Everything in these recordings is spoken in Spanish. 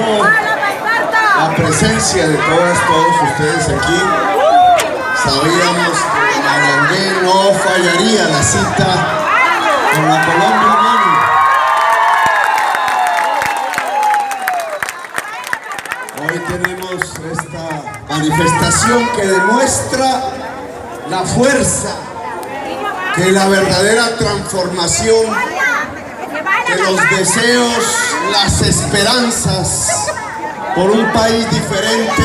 agradezco la presencia de todos ustedes aquí. Sabíamos que Marangé no fallaría la cita con la Colombia, hermano. Hoy tenemos esta manifestación que demuestra la fuerza, que la verdadera transformación, que los deseos, las esperanzas por un país diferente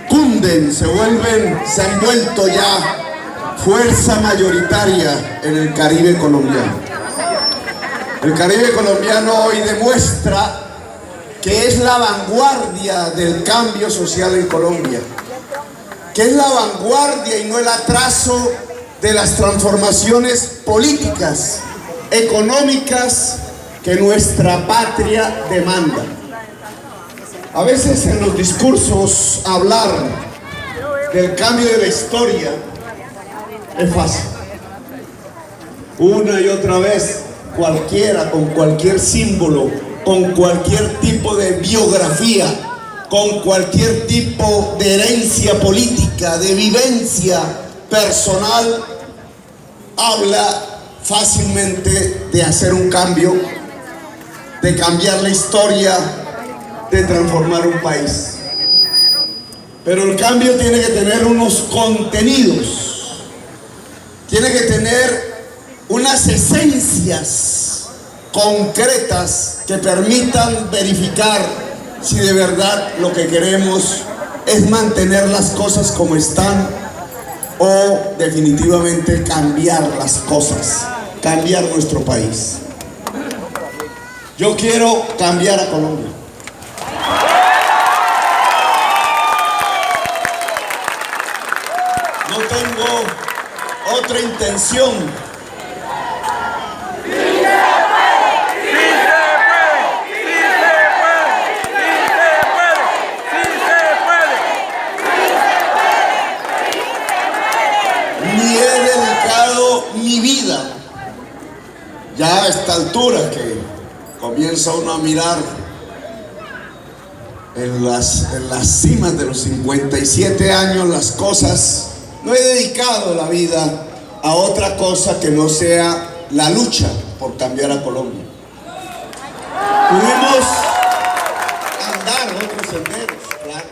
cunden, se han vuelto ya fuerza mayoritaria en el Caribe colombiano. El Caribe colombiano hoy demuestra que es la vanguardia del cambio social en Colombia, que es la vanguardia y no el atraso de las transformaciones políticas, económicas que nuestra patria demanda. A veces en los discursos hablar del cambio de la historia es fácil. Una y otra vez, cualquiera, con cualquier símbolo, con cualquier tipo de biografía, con cualquier tipo de herencia política, de vivencia personal, habla fácilmente de hacer un cambio, de cambiar la historia, de transformar un país. Pero el cambio tiene que tener unos contenidos, tiene que tener unas esencias concretas que permitan verificar si de verdad lo que queremos es mantener las cosas como están o definitivamente cambiar las cosas, cambiar nuestro país. Yo quiero cambiar a Colombia. No tengo otra intención. Ni he dedicado mi vida, ya a esta altura que comienza uno a mirar en las cimas de los 57 años las cosas, no he dedicado la vida a otra cosa que no sea la lucha por cambiar a Colombia. Pudimos andar otros senderos, claro.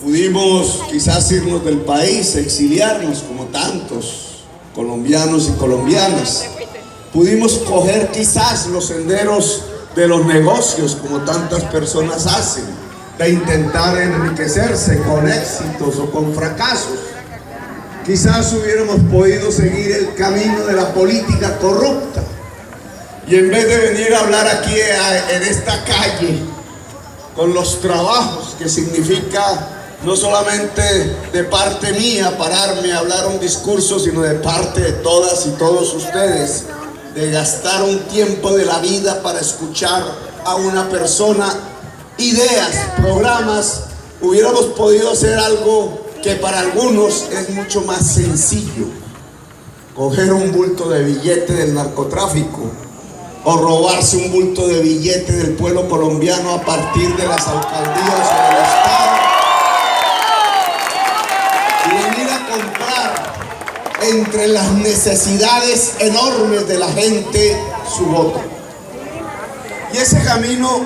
Pudimos quizás irnos del país, exiliarnos como tantos colombianos y colombianas. Pudimos coger quizás los senderos de los negocios como tantas personas hacen, de intentar enriquecerse con éxitos o con fracasos. Quizás hubiéramos podido seguir el camino de la política corrupta y en vez de venir a hablar aquí en esta calle con los trabajos que significa no solamente de parte mía pararme a hablar un discurso, sino de parte de todas y todos ustedes, de gastar un tiempo de la vida para escuchar a una persona, ideas, programas, hubiéramos podido hacer algo que para algunos es mucho más sencillo: coger un bulto de billete del narcotráfico o robarse un bulto de billete del pueblo colombiano a partir de las alcaldías o del estado y venir a comprar entre las necesidades enormes de la gente su voto. Y ese camino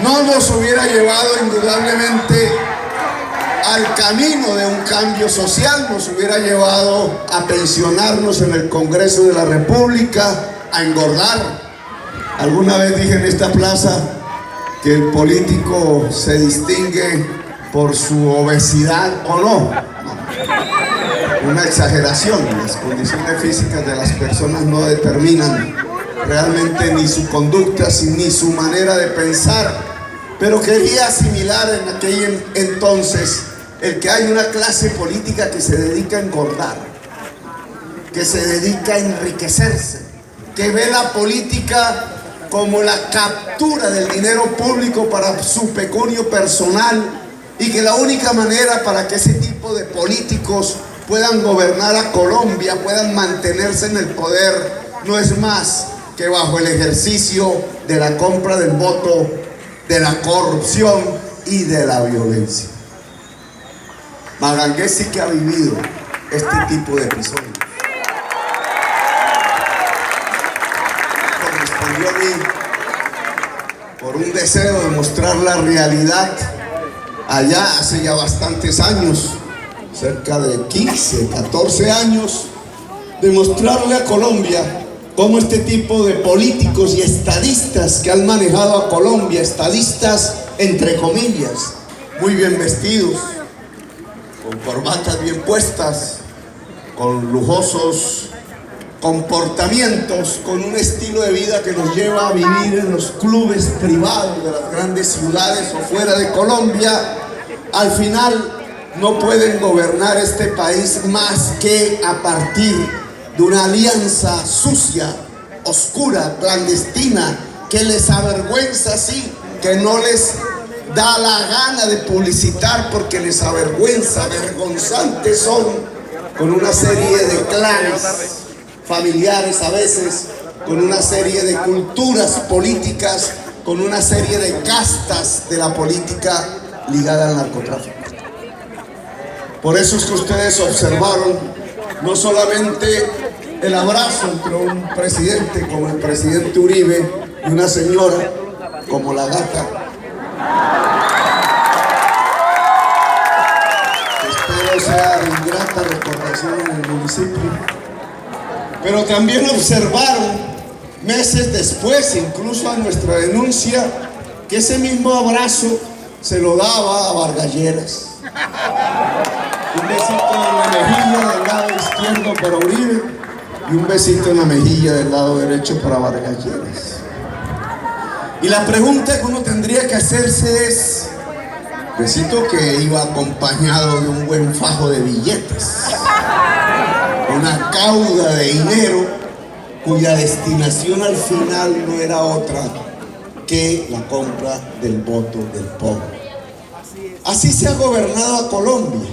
no nos hubiera llevado indudablemente al camino de un cambio social, nos hubiera llevado a pensionarnos en el Congreso de la República, a engordar. Alguna vez dije en esta plaza que el político se distingue por su obesidad o no. Una exageración. Las condiciones físicas de las personas no determinan realmente ni su conducta ni su manera de pensar, pero quería asimilar en aquel entonces el que hay una clase política que se dedica a engordar, que se dedica a enriquecerse, que ve la política como la captura del dinero público para su peculio personal, y que la única manera para que ese tipo de políticos puedan gobernar a Colombia, puedan mantenerse en el poder, no es más que bajo el ejercicio de la compra del voto de la corrupción y de la violencia. Magangué sí que ha vivido este tipo de episodios. Correspondió a mí, por un deseo de mostrar la realidad, allá hace ya bastantes años, cerca de 15, 14 años, demostrarle a Colombia cómo este tipo de políticos y estadistas que han manejado a Colombia, estadistas entre comillas, muy bien vestidos, con corbatas bien puestas, con lujosos comportamientos, con un estilo de vida que nos lleva a vivir en los clubes privados de las grandes ciudades o fuera de Colombia, al final no pueden gobernar este país más que a partir de una alianza sucia, oscura, clandestina, que les avergüenza, sí, que no les da la gana de publicitar porque les avergüenza. Vergonzantes son, con una serie de clanes familiares a veces, con una serie de culturas políticas, con una serie de castas de la política ligada al narcotráfico. Por eso es que ustedes observaron no solamente el abrazo entre un presidente como el presidente Uribe y una señora como la gata. Espero sea de ingrata recordación en el municipio. Pero también observaron meses después, incluso a nuestra denuncia, que ese mismo abrazo se lo daba a Vargas Lleras. Un besito en la mejilla del lado izquierdo para Uribe y un besito en la mejilla del lado derecho para Vargas Lleras. Y la pregunta que uno tendría que hacerse es: besito que iba acompañado de un buen fajo de billetes, una cauda de dinero cuya destinación al final no era otra que la compra del voto del pobre. Así se ha gobernado a Colombia,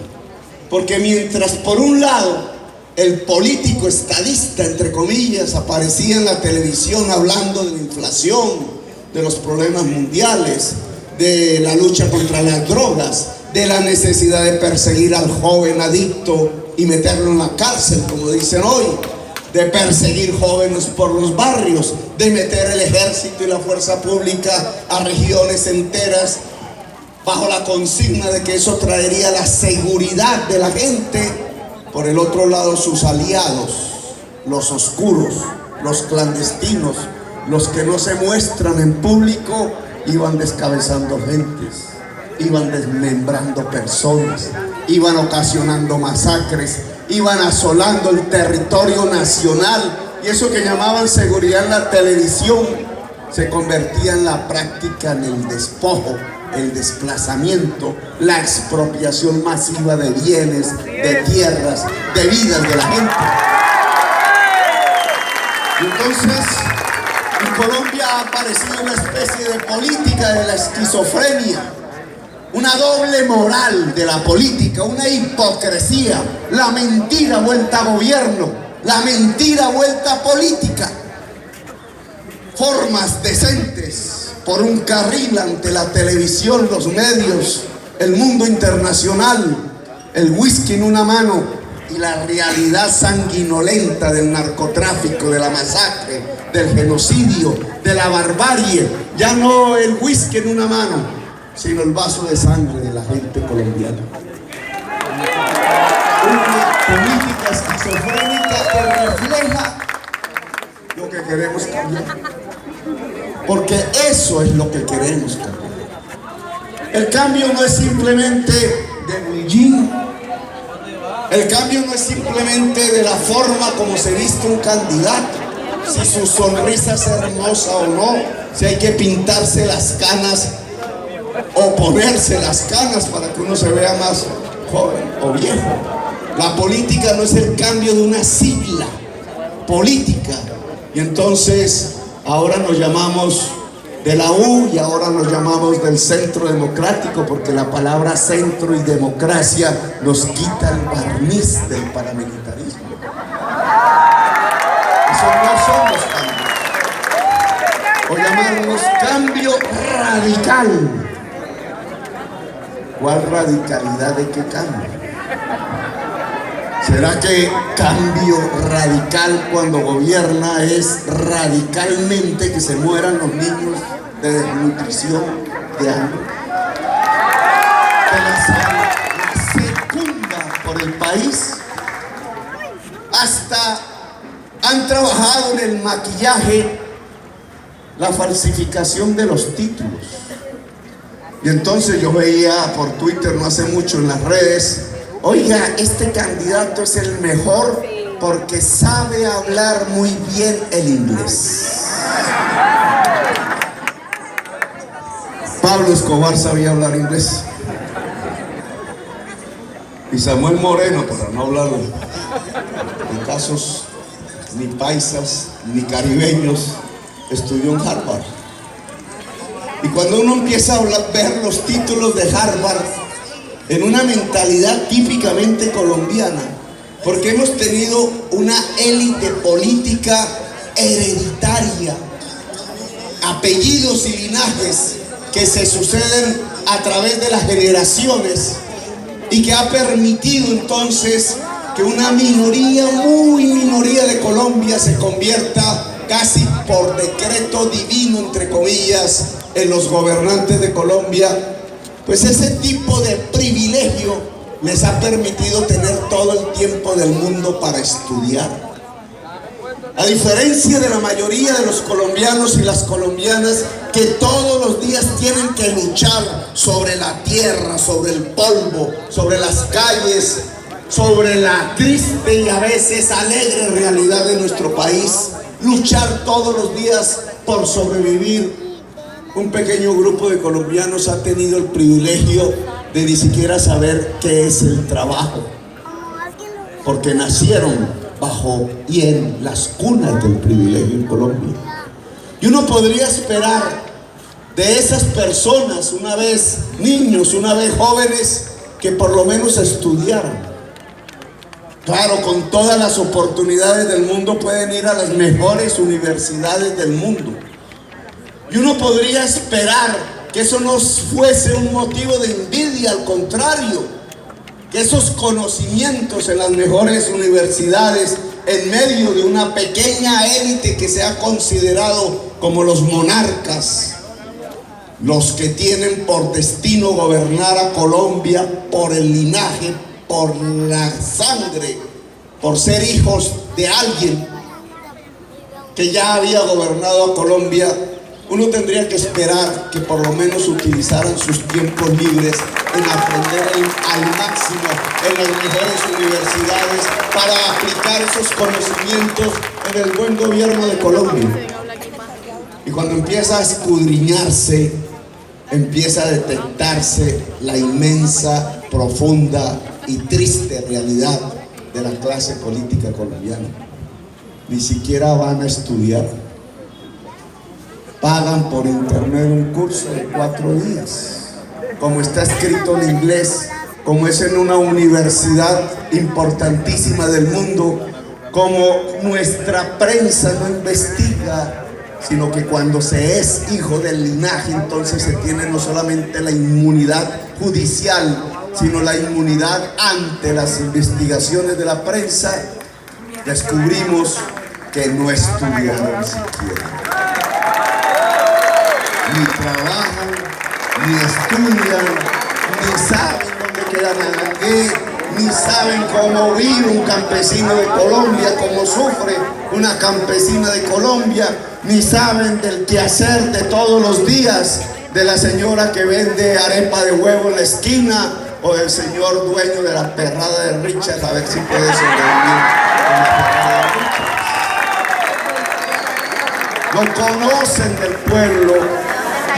porque mientras por un lado el político estadista, entre comillas, aparecía en la televisión hablando de la inflación, de los problemas mundiales, de la lucha contra las drogas, de la necesidad de perseguir al joven adicto y meterlo en la cárcel, como dicen hoy, de perseguir jóvenes por los barrios, de meter el ejército y la fuerza pública a regiones enteras, bajo la consigna de que eso traería la seguridad de la gente. Por el otro lado, sus aliados, los oscuros, los clandestinos, los que no se muestran en público, iban descabezando gentes, iban desmembrando personas, iban ocasionando masacres, iban asolando el territorio nacional, y eso que llamaban seguridad en la televisión se convertía en la práctica en el despojo, el desplazamiento, la expropiación masiva de bienes, de tierras, de vidas de la gente. Y entonces en Colombia ha aparecido una especie de política de la esquizofrenia, una doble moral de la política, una hipocresía, la mentira vuelta a gobierno, la mentira vuelta a política, formas decentes por un carril ante la televisión, los medios, el mundo internacional, el whisky en una mano y la realidad sanguinolenta del narcotráfico, de la masacre, del genocidio, de la barbarie. Ya no el whisky en una mano, sino el vaso de sangre de la gente colombiana. Una política esquizofrénica que refleja lo que queremos cambiar. Porque eso es lo que queremos cambiar. El cambio no es simplemente de Beijing. El cambio no es simplemente de la forma como se viste un candidato, si su sonrisa es hermosa o no, si hay que pintarse las canas o ponerse las canas para que uno se vea más joven o viejo. La política no es el cambio de una sigla política. Y entonces ahora nos llamamos de la U y ahora nos llamamos del Centro Democrático, porque la palabra centro y democracia nos quita el barniz del paramilitarismo. Eso no son los cambios. O llamarlos cambio radical. ¿Cuál radicalidad de qué cambio? ¿Será que cambio radical cuando gobierna es radicalmente que se mueran los niños de desnutrición, de hambre? Que la secunda por el país. Hasta han trabajado en el maquillaje, la falsificación de los títulos. Y entonces yo veía por Twitter no hace mucho en las redes: oiga, este candidato es el mejor porque sabe hablar muy bien el inglés. Pablo Escobar sabía hablar inglés. Y Samuel Moreno, para no hablar de casos ni paisas ni caribeños, estudió en Harvard. Y cuando uno empieza a ver los títulos de Harvard en una mentalidad típicamente colombiana, porque hemos tenido una élite política hereditaria, apellidos y linajes que se suceden a través de las generaciones, y que ha permitido entonces que una minoría, muy minoría de Colombia se convierta casi por decreto divino, entre comillas, en los gobernantes de Colombia. Pues ese tipo de privilegio les ha permitido tener todo el tiempo del mundo para estudiar. A diferencia de la mayoría de los colombianos y las colombianas, que todos los días tienen que luchar sobre la tierra, sobre el polvo, sobre las calles, sobre la triste y a veces alegre realidad de nuestro país, luchar todos los días por sobrevivir. Un pequeño grupo de colombianos ha tenido el privilegio de ni siquiera saber qué es el trabajo, porque nacieron bajo y en las cunas del privilegio en Colombia. Y uno podría esperar de esas personas, una vez niños, una vez jóvenes, que por lo menos estudiaran. Claro, con todas las oportunidades del mundo pueden ir a las mejores universidades del mundo. Y uno podría esperar que eso no fuese un motivo de envidia, al contrario, que esos conocimientos en las mejores universidades, en medio de una pequeña élite que se ha considerado como los monarcas, los que tienen por destino gobernar a Colombia por el linaje, por la sangre, por ser hijos de alguien que ya había gobernado a Colombia, uno tendría que esperar que por lo menos utilizaran sus tiempos libres en aprender al máximo en las mejores universidades para aplicar esos conocimientos en el buen gobierno de Colombia. Y cuando empieza a escudriñarse, empieza a detectarse la inmensa, profunda y triste realidad de la clase política colombiana. Ni siquiera van a estudiar. Pagan por internet un curso de 4 días, como está escrito en inglés, como es en una universidad importantísima del mundo, como nuestra prensa no investiga, sino que cuando se es hijo del linaje, entonces se tiene no solamente la inmunidad judicial, sino la inmunidad ante las investigaciones de la prensa. Descubrimos que no estudiaron siquiera. Ni trabajan, ni estudian, ni saben dónde queda Manangué, ni saben cómo vive un campesino de Colombia, cómo sufre una campesina de Colombia, ni saben del quehacer de todos los días de la señora que vende arepa de huevo en la esquina, o del señor dueño de la perrada de Richard, a ver si puede sobrevivir con la perrada de Richard. No conocen del pueblo,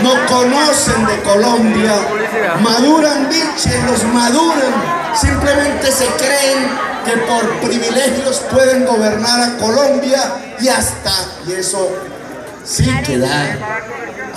no conocen de Colombia, maduran biches, los maduran, simplemente se creen que por privilegios pueden gobernar a Colombia y eso sí que da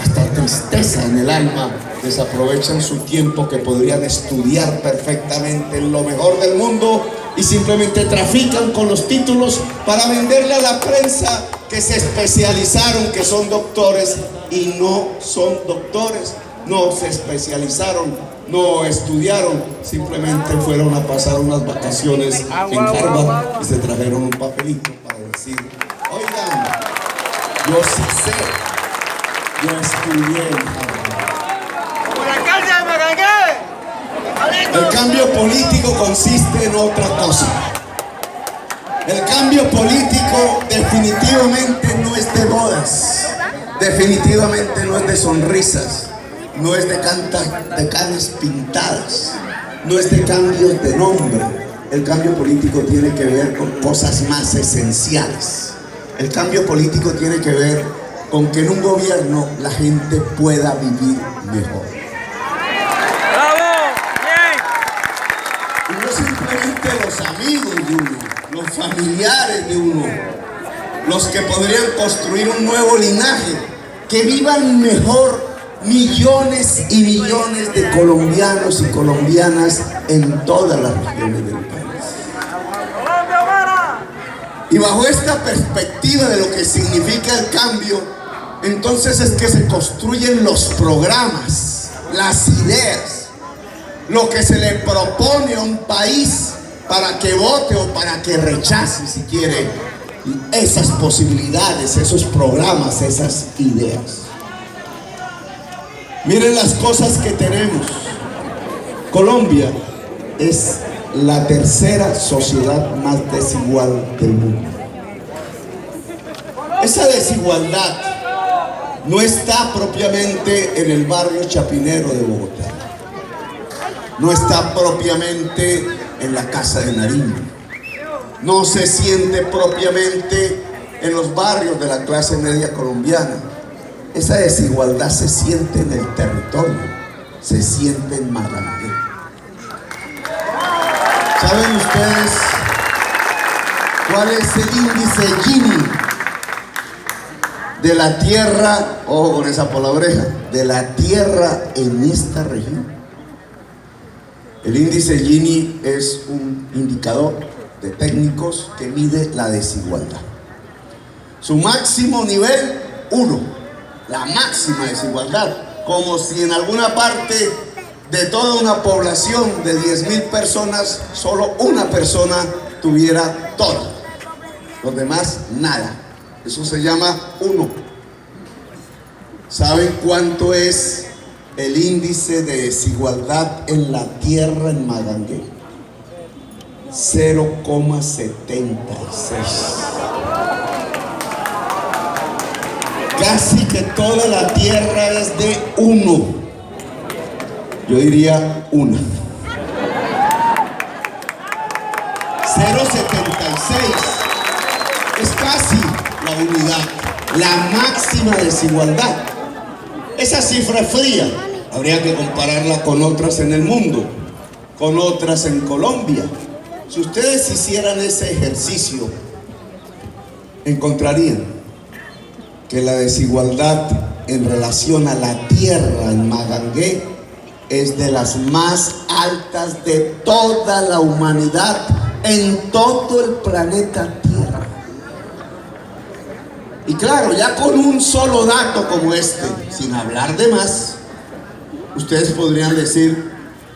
hasta tristeza en el alma. Desaprovechan su tiempo que podrían estudiar perfectamente en lo mejor del mundo y simplemente trafican con los títulos para venderle a la prensa que se especializaron, que son doctores y no son doctores, no se especializaron, no estudiaron, simplemente fueron a pasar unas vacaciones en Harvard y se trajeron un papelito para decir: oigan, yo sí sé, yo estudié en Harvard. El cambio político consiste en otra cosa. El cambio político definitivamente no es de bodas, definitivamente no es de sonrisas, no es de caras pintadas, no es de cambios de nombre. El cambio político tiene que ver con cosas más esenciales. El cambio político tiene que ver con que en un gobierno la gente pueda vivir mejor. Y no simplemente los amigos de uno, los familiares de uno, los que podrían construir un nuevo linaje, que vivan mejor millones y millones de colombianos y colombianas en todas las regiones del país. Y bajo esta perspectiva de lo que significa el cambio, entonces es que se construyen los programas, las ideas, lo que se le propone a un país para que vote o para que rechace, si quiere, esas posibilidades, esos programas, esas ideas. Miren las cosas que tenemos. Colombia es la tercera sociedad más desigual del mundo. Esa desigualdad no está propiamente en el barrio Chapinero de Bogotá, no está propiamente en la Casa de Nariño, no se siente propiamente en los barrios de la clase media colombiana. Esa desigualdad se siente en el territorio, se siente en Magangué. ¿Saben ustedes cuál es el índice Gini de la tierra, ojo con esa palabreja, de la tierra en esta región? El índice Gini es un indicador de técnicos que mide la desigualdad. Su máximo nivel, 1. La máxima desigualdad, como si en alguna parte de toda una población de 10.000 personas, solo una persona tuviera todo, los demás nada. Eso se llama 1. ¿Saben cuánto es el índice de desigualdad en la tierra en Magangué? 0,76. Casi que toda la tierra es de 1. Yo diría 1. 0,76 es casi la unidad, la máxima desigualdad. Esa cifra es fría, habría que compararla con otras en el mundo, con otras en Colombia. Si ustedes hicieran ese ejercicio, encontrarían que la desigualdad en relación a la tierra en Magangué es de las más altas de toda la humanidad en todo el planeta Tierra. Y claro, ya con un solo dato como este, sin hablar de más, ustedes podrían decir: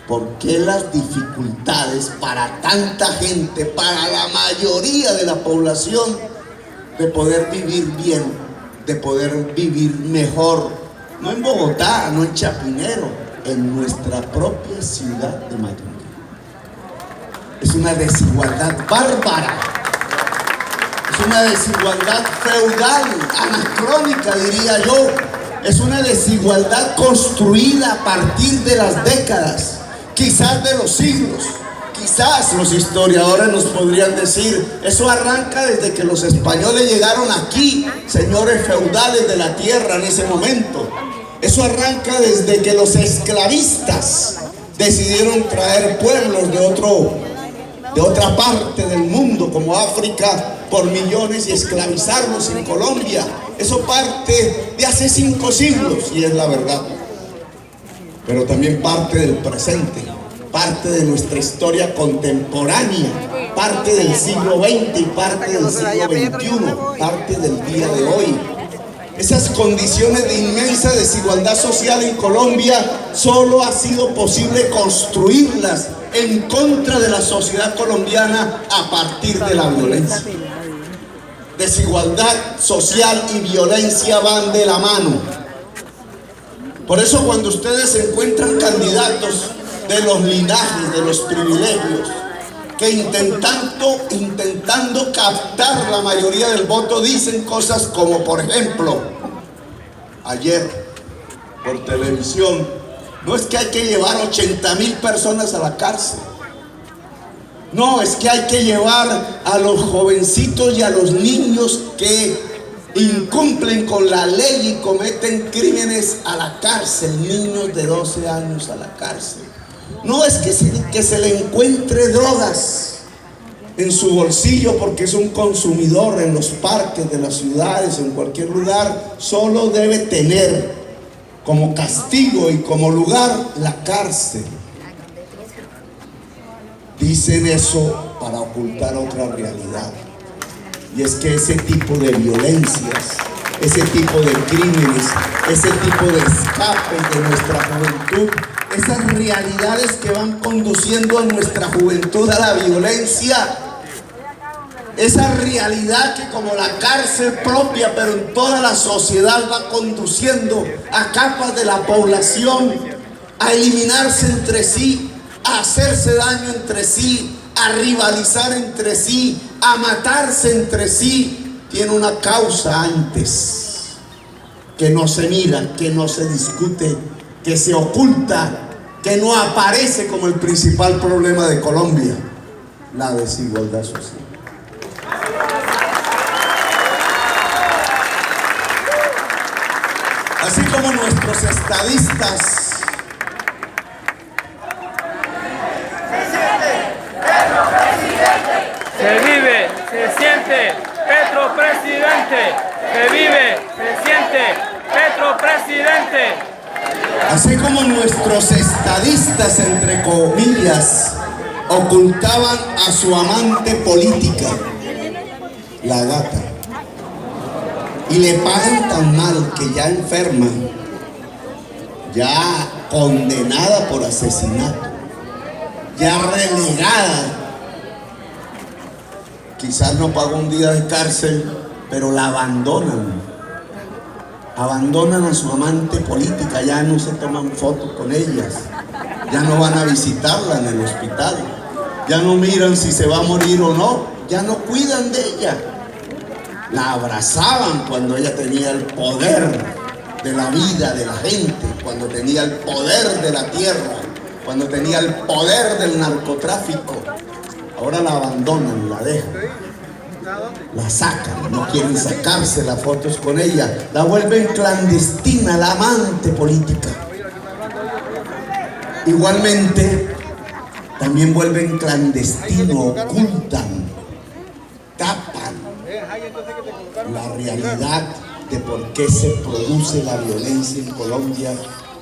¿por qué las dificultades para tanta gente, para la mayoría de la población, de poder vivir bien, de poder vivir mejor, no en Bogotá, no en Chapinero, en nuestra propia ciudad de Magangué? Es una desigualdad bárbara, es una desigualdad feudal, anacrónica, diría yo. Es una desigualdad construida a partir de las décadas, quizás de los siglos. Quizás los historiadores nos podrían decir: eso arranca desde que los españoles llegaron aquí, señores feudales de la tierra en ese momento. Eso arranca desde que los esclavistas decidieron traer pueblos de otra parte del mundo, como África, por millones, y esclavizarlos en Colombia. Eso parte de hace 5 siglos, y es la verdad. Pero también parte del presente, parte de nuestra historia contemporánea. parte del siglo XX y parte del siglo XXI, parte del día de hoy. Esas condiciones de inmensa desigualdad social en Colombia solo ha sido posible construirlas en contra de la sociedad colombiana a partir de la violencia. Desigualdad social y violencia van de la mano. Por eso cuando ustedes encuentran candidatos de los linajes, de los privilegios, que intentando captar la mayoría del voto dicen cosas como, por ejemplo, ayer por televisión, no es que hay que llevar 80,000 personas a la cárcel, no, es que hay que llevar a los jovencitos y a los niños que incumplen con la ley y cometen crímenes a la cárcel, niños de 12 años a la cárcel. No es que se le encuentre drogas en su bolsillo porque es un consumidor en los parques de las ciudades, en cualquier lugar, solo debe tener como castigo y como lugar la cárcel. Dicen eso para ocultar otra realidad, y es que ese tipo de violencias, ese tipo de crímenes, ese tipo de escapes de nuestra juventud, esas realidades que van conduciendo a nuestra juventud a la violencia, esa realidad que como la cárcel propia, pero en toda la sociedad, va conduciendo a capas de la población a eliminarse entre sí, a hacerse daño entre sí, a rivalizar entre sí, a matarse entre sí, tiene una causa antes que no se mira, que no se discute, que se oculta, que no aparece como el principal problema de Colombia: la desigualdad social. Así como nuestros estadistas se vive, se siente, Petro presidente. Se vive, se siente, Petro presidente. Así como nuestros estadistas, entre comillas, ocultaban a su amante política, la gata, y le pagan tan mal que ya enferma, ya condenada por asesinato, ya relegada. Quizás no pagó un día de cárcel, pero la abandonan. Abandonan a su amante política, ya no se toman fotos con ellas, ya no van a visitarla en el hospital, ya no miran si se va a morir o no, ya no cuidan de ella. La abrazaban cuando ella tenía el poder de la vida de la gente, cuando tenía el poder de la tierra, cuando tenía el poder del narcotráfico. Ahora la abandonan, la dejan, la sacan, no quieren sacarse las fotos con ella, la vuelven clandestina, la amante política. Igualmente, también vuelven clandestino, ocultan, tapan la realidad de por qué se produce la violencia en Colombia,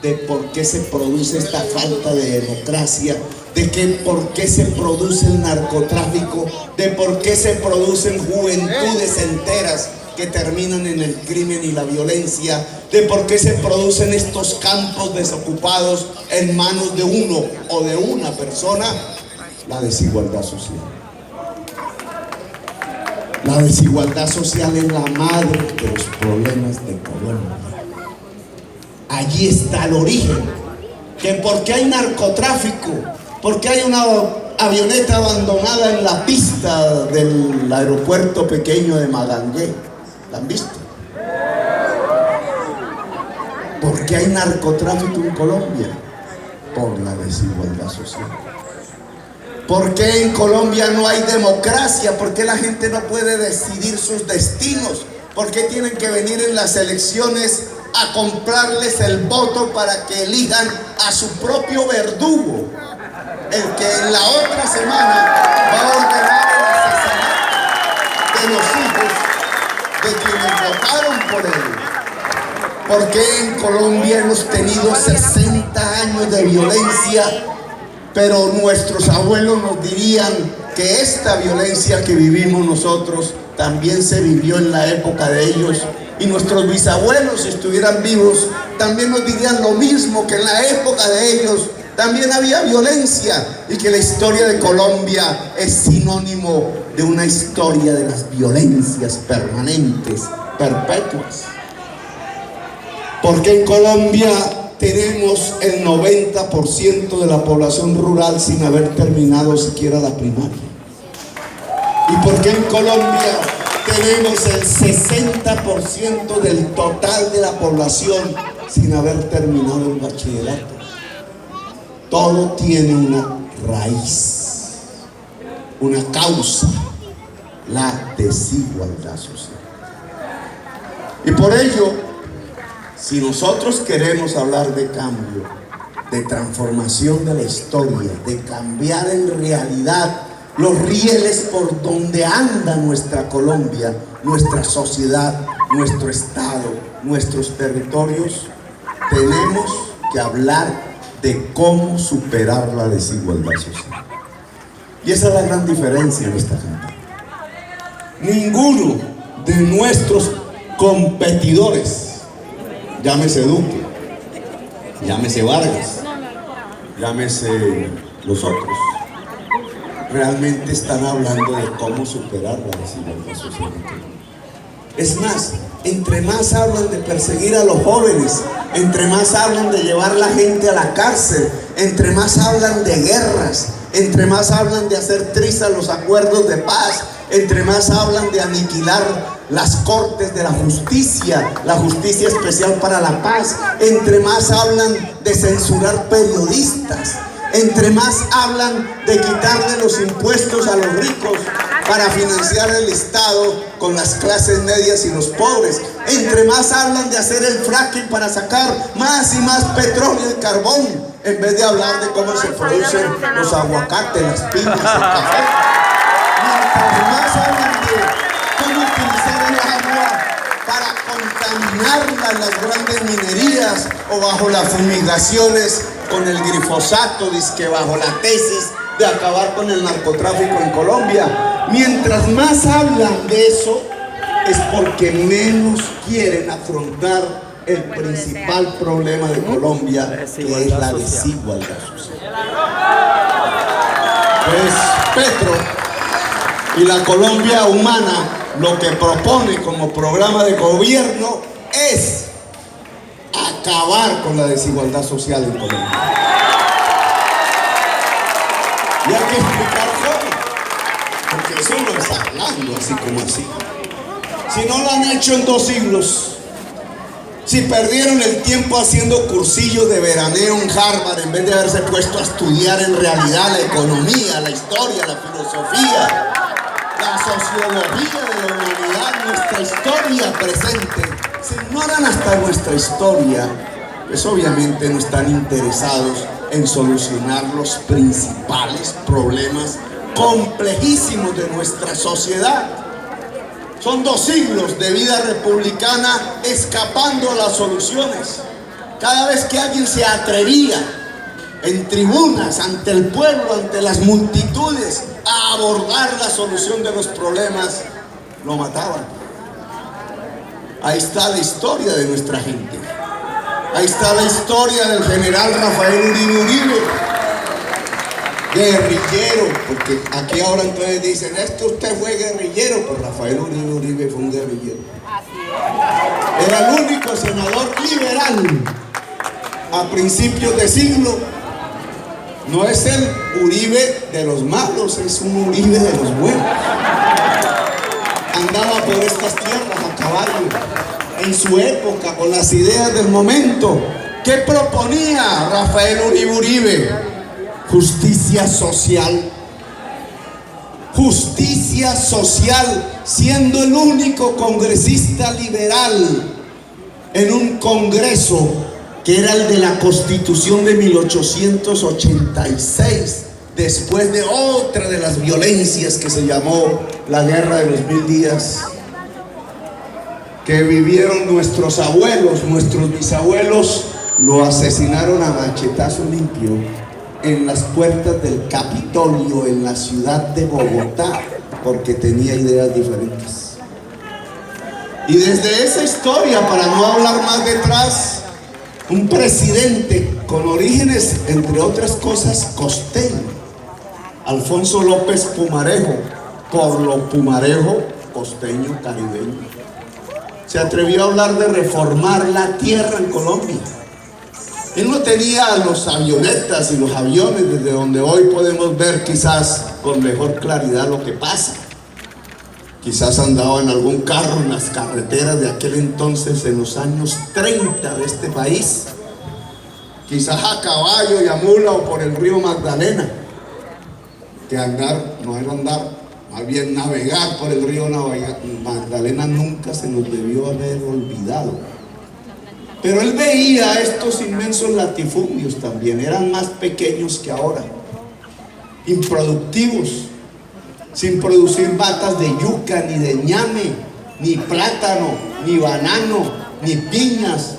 de por qué se produce esta falta de democracia, de que por qué se produce el narcotráfico, de por qué se producen juventudes enteras que terminan en el crimen y la violencia, de por qué se producen estos campos desocupados en manos de uno o de una persona. La desigualdad social. La desigualdad social es la madre de los problemas de Colombia. Allí está el origen. Que porque hay narcotráfico, porque hay una avioneta abandonada en la pista del aeropuerto pequeño de Magangué. ¿La han visto? ¿Por qué hay narcotráfico en Colombia? Por la desigualdad social. ¿Por qué en Colombia no hay democracia? ¿Por qué la gente no puede decidir sus destinos? ¿Por qué tienen que venir en las elecciones a comprarles el voto para que elijan a su propio verdugo? El que en la otra semana va a ordenar el asesinato de los hijos de quienes votaron por él. ¿Por qué en Colombia hemos tenido 60 años de violencia, pero nuestros abuelos nos dirían que esta violencia que vivimos nosotros también se vivió en la época de ellos, y nuestros bisabuelos, si estuvieran vivos, también nos dirían lo mismo, que en la época de ellos también había violencia, y que la historia de Colombia es sinónimo de una historia de las violencias permanentes, perpetuas. Porque en Colombia tenemos el 90% de la población rural sin haber terminado siquiera la primaria. ¿Y por qué en Colombia tenemos el 60% del total de la población sin haber terminado el bachillerato? Todo tiene una raíz, una causa: la desigualdad social. Y por ello, si nosotros queremos hablar de cambio, de transformación de la historia, de cambiar en realidad los rieles por donde anda nuestra Colombia, nuestra sociedad, nuestro estado, nuestros territorios, tenemos que hablar de cómo superar la desigualdad social. Y esa es la gran diferencia en esta campaña. Ninguno de nuestros competidores, llámese Duque, llámese Vargas, llámese los otros, realmente están hablando de cómo superar la desigualdad social. Es más, entre más hablan de perseguir a los jóvenes, entre más hablan de llevar la gente a la cárcel, entre más hablan de guerras, entre más hablan de hacer trizas los acuerdos de paz, entre más hablan de aniquilar las cortes de la justicia especial para la paz, entre más hablan de censurar periodistas, entre más hablan de quitarle los impuestos a los ricos para financiar el Estado con las clases medias y los pobres, entre más hablan de hacer el fracking para sacar más y más petróleo y carbón, en vez de hablar de cómo se producen los aguacates, las piñas, el café. Mientras más hablan de cómo utilizar el agua para contaminarla en las grandes minerías o bajo las fumigaciones con el glifosato, dizque bajo la tesis de acabar con el narcotráfico en Colombia. Mientras más hablan de eso, es porque menos quieren afrontar el principal problema de Colombia, que es la desigualdad social. Pues Petro y la Colombia Humana lo que propone como programa de gobierno es acabar con la desigualdad social en Colombia. Y hay que explicar cómo, porque eso no está hablando así como así. Si no lo han hecho en 2 siglos, si perdieron el tiempo haciendo cursillos de veraneo en Harvard en vez de haberse puesto a estudiar en realidad la economía, la historia, la filosofía, la sociología de la humanidad, nuestra historia presente, si ignoran hasta nuestra historia, pues obviamente no están interesados en solucionar los principales problemas complejísimos de nuestra sociedad. Son 2 siglos de vida republicana escapando a las soluciones. Cada vez que alguien se atrevía en tribunas, ante el pueblo, ante las multitudes, a abordar la solución de los problemas, lo mataban. Ahí está la historia de nuestra gente. Ahí está la historia del general Rafael Uribe Uribe, guerrillero, porque aquí ahora entonces dicen, es que usted fue guerrillero. Pues Rafael Uribe Uribe fue un guerrillero. Era el único senador liberal a principios de siglo. No es el Uribe de los malos, es un Uribe de los buenos. Andaba por estas tierras a caballo en su época con las ideas del momento. ¿Qué proponía Rafael Uribe Uribe? Justicia social. Justicia social, siendo el único congresista liberal en un congreso que era el de la Constitución de 1886, después de otra de las violencias que se llamó la Guerra de los 1000 días, que vivieron nuestros abuelos, nuestros bisabuelos. Lo asesinaron a machetazo limpio en las puertas del Capitolio en la ciudad de Bogotá, porque tenía ideas diferentes. Y desde esa historia, para no hablar más detrás, un presidente con orígenes, entre otras cosas, costeño, Alfonso López Pumarejo, por lo Pumarejo, costeño, caribeño, se atrevió a hablar de reformar la tierra en Colombia. Él no tenía los avionetas y los aviones desde donde hoy podemos ver quizás con mejor claridad lo que pasa. Quizás andaba en algún carro en las carreteras de aquel entonces, en los años 30 de este país. Quizás a caballo y a mula o por el río Magdalena. Que andar no era andar, más bien navegar por el río Magdalena nunca se nos debió haber olvidado. Pero él veía estos inmensos latifundios también, eran más pequeños que ahora, improductivos, sin producir matas de yuca, ni de ñame, ni plátano, ni banano, ni piñas.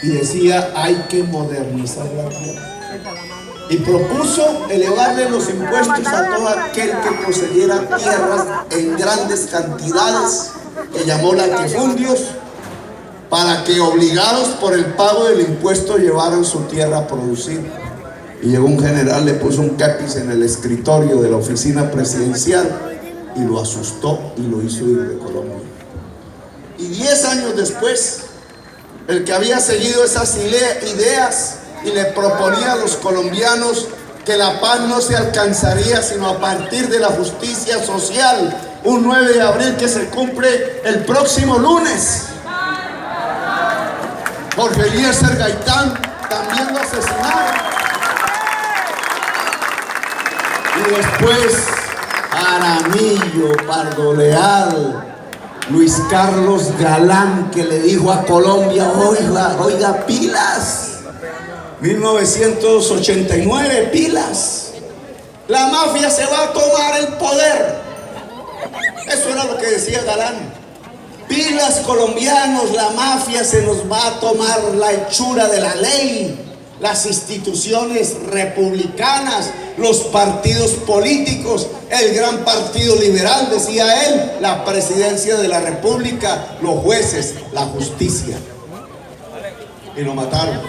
Y decía, hay que modernizar la tierra. Y propuso elevarle los impuestos a todo aquel que poseyera tierras en grandes cantidades, que llamó latifundios, para que obligados por el pago del impuesto llevaran su tierra a producir. Y llegó un general, le puso un cápiz en el escritorio de la oficina presidencial y lo asustó y lo hizo ir de Colombia. Y 10 años después, el que había seguido esas ideas y le proponía a los colombianos que la paz no se alcanzaría sino a partir de la justicia social, un 9 de abril que se cumple el próximo lunes. Jorge Eliezer Gaitán también lo asesinaron. Y después Jaramillo, Pardo Leal, Luis Carlos Galán, que le dijo a Colombia, oiga, pilas. 1989, pilas. La mafia se va a tomar el poder. Eso era lo que decía Galán. Pilas, colombianos, la mafia se nos va a tomar la hechura de la ley, las instituciones republicanas, los partidos políticos, el gran partido liberal, decía él, la presidencia de la república, los jueces, la justicia. Y lo mataron.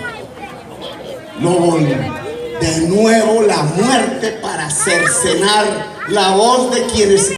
De nuevo la muerte para cercenar la voz de quienes